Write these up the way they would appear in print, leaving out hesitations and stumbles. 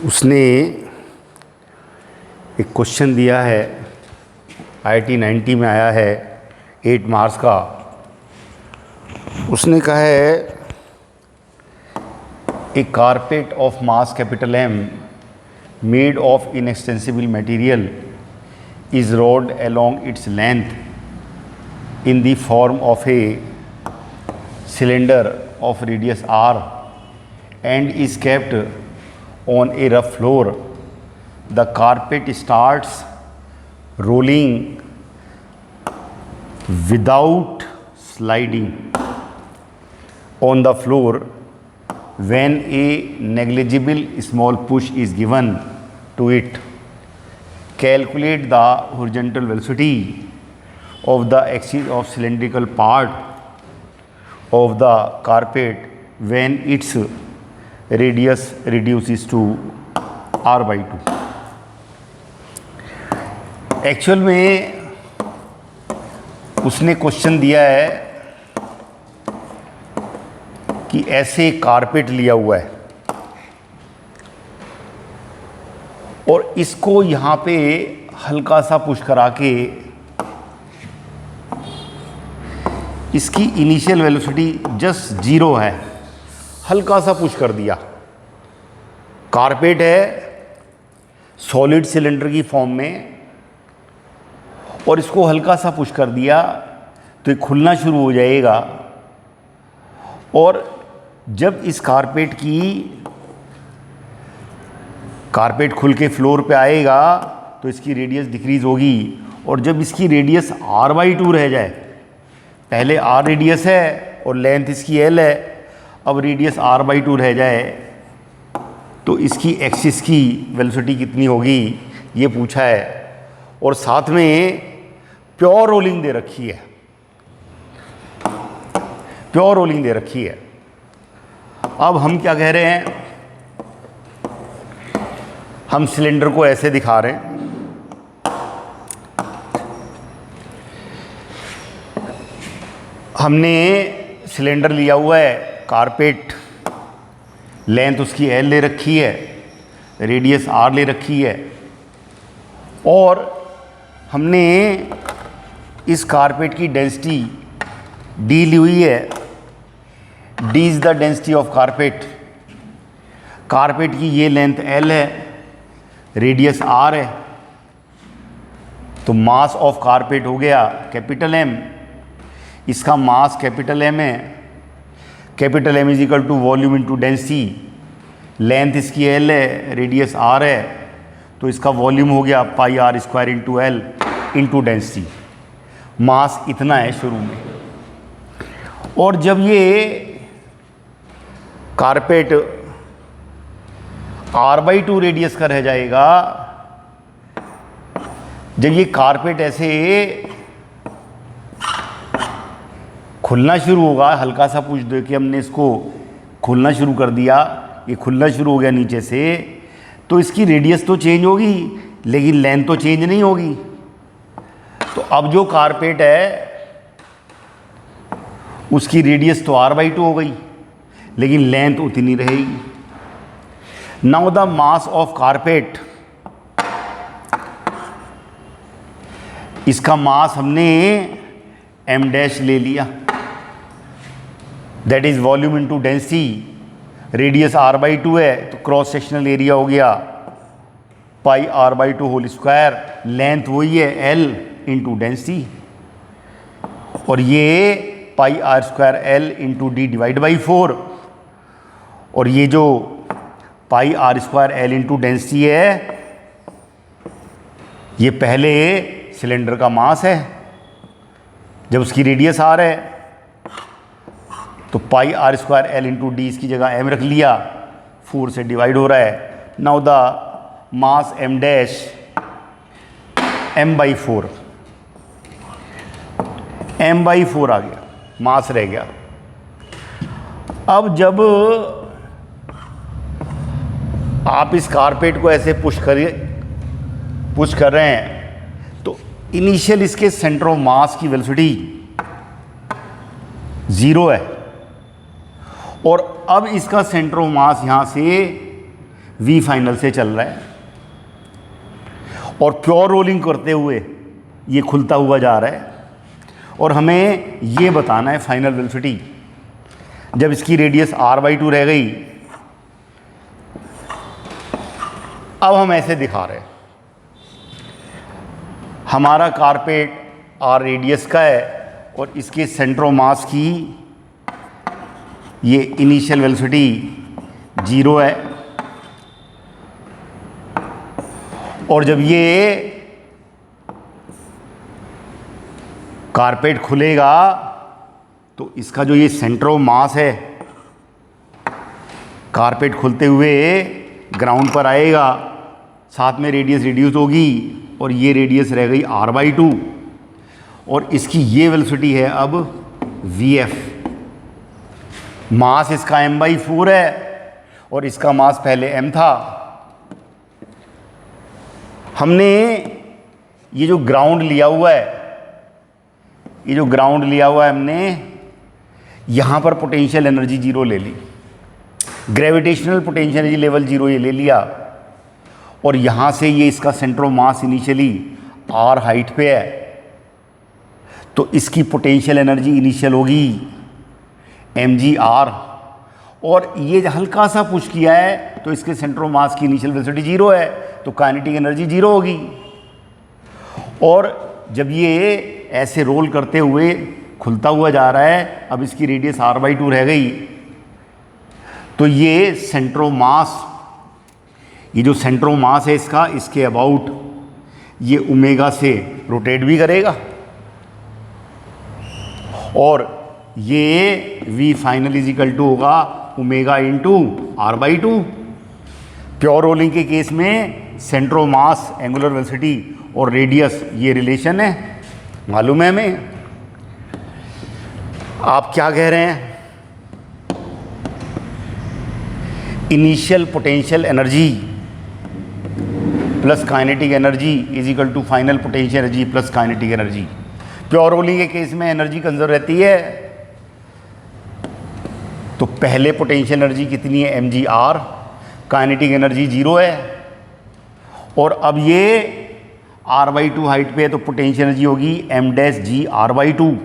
उसने एक क्वेश्चन दिया है, IIT 90 में आया है 8 मार्च का। उसने कहा है a carpet of mass capital M made of inextensible material is rolled along its length in the form of a cylinder of radius r and is kept on a rough floor. The carpet starts rolling without sliding on the floor when a negligible small push is given to it. Calculate the horizontal velocity of the axis of cylindrical part of the carpet when its radius reduces to r/2। Actual में उसने question दिया है कि ऐसे carpet लिया हुआ है और इसको यहाँ पे हल्का सा पुश करा के इसकी इनिशियल वेलोसिटी जस्ट 0 है, हल्का सा पुश कर दिया। कारपेट है सॉलिड सिलेंडर की फॉर्म में और इसको हल्का सा पुश कर दिया तो ये खुलना शुरू हो जाएगा और जब इस कारपेट खुल के फ्लोर पे आएगा तो इसकी रेडियस डिक्रीज़ होगी और जब इसकी रेडियस r/2 रह जाए, पहले r रेडियस है और लेंथ इसकी l है, अब रेडियस r/2 रह जाए तो इसकी एक्सिस की वेलोसिटी कितनी होगी ये पूछा है और साथ में प्योर रोलिंग दे रखी है, प्योर रोलिंग दे रखी है। अब हम क्या कह रहे हैं, हम सिलेंडर को ऐसे दिखा रहे हैं, हमने सिलेंडर लिया हुआ है, कारपेट लेंथ उसकी L ले रखी है, रेडियस R ले रखी है और हमने इस कारपेट की डेंसिटी D ली हुई है। D is the density of carpet. Carpet की ये लेंथ L है, रेडियस R है, तो मास ऑफ कारपेट हो गया कैपिटल M। इसका मास कैपिटल M है, capital M is equal to volume into density. Length इसकी L है, रेडियस R है, तो इसका वॉल्यूम हो गया πr² into L into density. Mass इतना है शुरू में और जब ये कारपेट r/2 रेडियस का रह जाएगा, जब ये कारपेट ऐसे खुलना शुरू होगा, हल्का सा पुश दे के हमने इसको खुलना शुरू कर दिया, ये खुलना शुरू हो गया नीचे से, तो इसकी रेडियस तो चेंज होगी लेकिन लेंथ तो चेंज नहीं होगी। तो अब जो कारपेट है उसकी रेडियस तो r/2 हो गई लेकिन लेंथ उतनी रहेगी। Now the mass of carpet, इसका मास हमने m' ले लिया, that is volume into density. Radius r/2 है तो क्रॉस सेक्शनल एरिया हो गया πr/2 होल स्क्वायर। लेंथ वही है L इंटू डेंसिटी और ये πr² L into D divide by 4 और ये जो πr² L इंटू डेंसिटी है ये पहले सिलेंडर का मास है, जब उसकी रेडियस R है तो πr² L इंटू D इसकी जगह M रख लिया, 4 से डिवाइड हो रहा है। Now the mass M' m/4, m/4 आ गया, मास रह गया। अब जब आप इस कारपेट को ऐसे पुश कर रहे हैं तो इनिशियल इसके सेंटर ऑफ मास की वेलोसिटी 0 है और अब इसका सेंटर ऑफ मास यहाँ से वी फाइनल से चल रहा है, और प्योर रोलिंग करते हुए ये खुलता हुआ जा रहा है। और हमें ये बताना है फाइनल वेलोसिटी जब इसकी रेडियस r/2 रह गई। अब हम ऐसे दिखा रहे हैं, हमारा कारपेट r रेडियस का है और इसके सेंटर ऑफ मास की ये इनिशियल वेलोसिटी 0 है, और जब ये कारपेट खुलेगा तो इसका जो ये सेंटर ऑफ मास है, कारपेट खुलते हुए ग्राउंड पर आएगा, साथ में रेडियस रिड्यूस होगी और ये रेडियस रह गई r/2, और इसकी ये वेलोसिटी है अब vf। मास इसका m/4 है और इसका मास पहले m था। हमने ये जो ग्राउंड लिया हुआ है, हमने यहाँ पर पोटेंशियल एनर्जी 0 ले ली, ग्रेविटेशनल पोटेंशियल एनर्जी लेवल 0 ये ले लिया, और यहाँ से ये इसका centre of mass initially r height पे है, तो इसकी पोटेंशियल एनर्जी इनिशियल होगी mgr, और ये हल्का सा पुश किया है तो इसके सेंटर ऑफ मास की इनिशियल वेलोसिटी 0 है, तो काइनेटिक एनर्जी 0 होगी। और जब ये ऐसे रोल करते हुए खुलता हुआ जा रहा है, अब इसकी रेडियस r/2 रह गई, तो ये सेंटर ऑफ मास, ये जो सेंटर ऑफ मास है इसका, इसके अबाउट ये ओमेगा से रोटेट भी करेगा, और ये v final is equal to होगा omega into r/2। Pure rolling के केस में centre of mass, angular velocity और रेडियस ये रिलेशन है, मालूम है हमें। आप क्या कह रहे हैं? Initial potential energy plus kinetic energy is equal to final potential energy plus kinetic energy. Pure rolling के केस में एनर्जी कंजर्व रहती है, तो पहले पोटेंशियल एनर्जी कितनी है mgr, काइनेटिक एनर्जी 0 है, और अब ये r/2 हाइट पे है तो पोटेंशियल एनर्जी होगी m' r/2।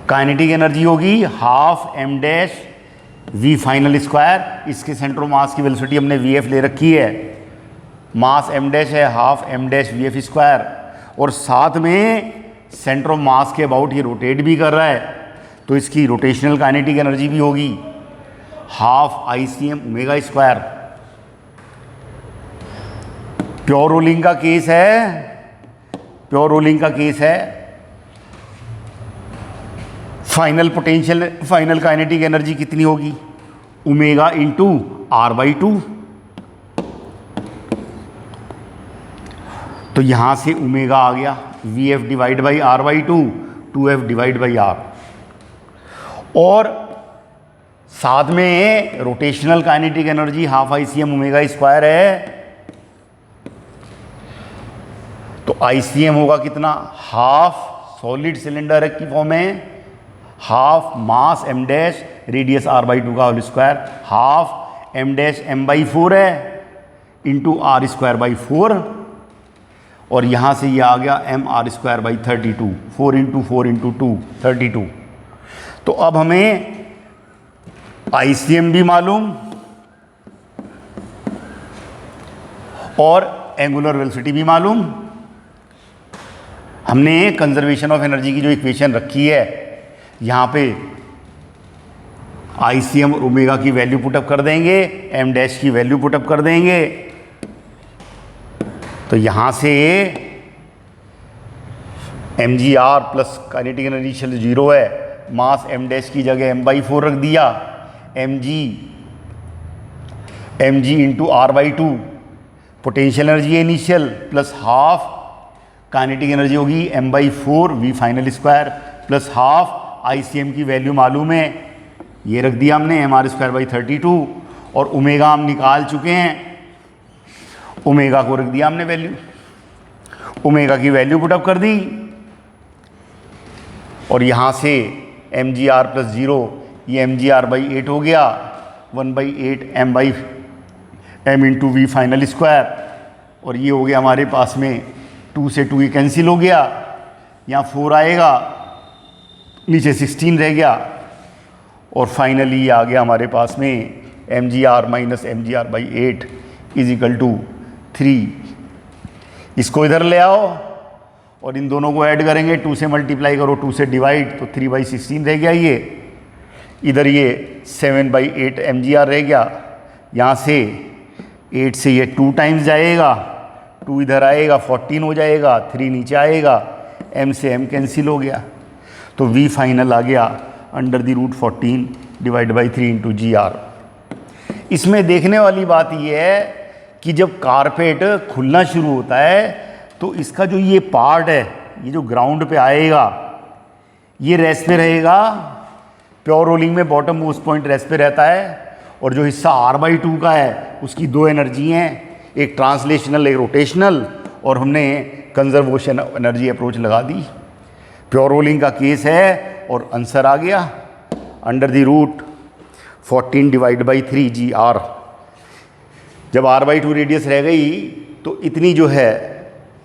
काइनेटिक एनर्जी होगी half m' v final square. इसके सेंटर ऑफ मास की वेलोसिटी हमने vf ले रखी है, मास m' है हाफ m' vf स्क्वायर, और साथ में सेंटर ऑफ मास के अबाउट ये रोटेट भी कर रहा है, तो इसकी रोटेशनल काइनेटिक एनर्जी भी होगी half ICM omega square. Pure rolling का केस है, फाइनल काइनेटिक एनर्जी कितनी होगी ओमेगा इंटू r/2। तो यहां से ओमेगा आ गया vf divide by r/2, 2f divide by r, और साथ में rotational kinetic energy half ICM omega square है, तो ICM होगा कितना, हाफ सॉलिड सिलेंडर की फॉर्म में, हाफ मास m' रेडियस r/2 का whole square, half m' m/4 है इंटू r²/4, और यहाँ से ये आ गया mr²/32, 4 इंटू 4 इंटू 2 32। तो अब हमें ICM भी मालूम और एंगुलर वेलोसिटी भी मालूम। हमने कंजर्वेशन ऑफ एनर्जी की जो इक्वेशन रखी है, यहाँ पे ICM और ओमेगा की वैल्यू पुटअप कर देंगे, m' की वैल्यू पुटअप कर देंगे, तो यहाँ से mgr प्लस काइनेटिक एनर्जी 0 है, मास m' की जगह m/4 रख दिया, mg into r/2, potential energy initial plus half kinetic energy होगी m/4 v final square plus half ICM की वैल्यू मालूम है, ये रख दिया हमने mr²/32, और ओमेगा हम निकाल चुके हैं, ओमेगा को रख दिया हमने वैल्यू, ओमेगा की वैल्यू पुटअप कर दी, और यहाँ से mgr प्लस 0 ये एम जी आर बाई 8 हो गया, 1/8 m into v final square, और ये हो गया हमारे पास में 2 से 2 ही कैंसिल हो गया, यहाँ 4 आएगा, नीचे 16 रह गया, और फाइनली आ गया हमारे पास में m g r minus m g r by 8 is equal to 3। इसको इधर ले आओ और इन दोनों को ऐड करेंगे, 2 से मल्टीप्लाई करो, 2 से डिवाइड, तो 3/16 रह गया ये, इधर ये 7/8 mgr रह गया, यहाँ से 8 से ये 2 टाइम्स जाएगा, 2 इधर आएगा, 14 हो जाएगा, 3 नीचे आएगा, m से m कैंसिल हो गया, तो v फाइनल आ गया √14 divide by 3 into g r. इसमें देखने वाली बात ये है कि जब कारपेट खुलना शुरू होता है तो इसका जो ये पार्ट है, ये जो ग्राउंड पे आएगा, ये रेस्ट पे रहेगा, प्योर रोलिंग में बॉटम मोस्ट पॉइंट रेस्ट पे रहता है, और जो हिस्सा R/2 का है उसकी 2 एनर्जी हैं, एक ट्रांसलेशनल एक रोटेशनल, और हमने कंजर्वेशन एनर्जी अप्रोच लगा दी। प्योर रोलिंग का केस है और आंसर आ गया √14 डिवाइड बाई 3 GR। जब R/2 रेडियस रह गई तो इतनी जो है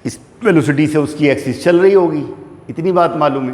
इस वेलोसिटी से उसकी एक्सिस चल रही होगी, इतनी बात मालूम है।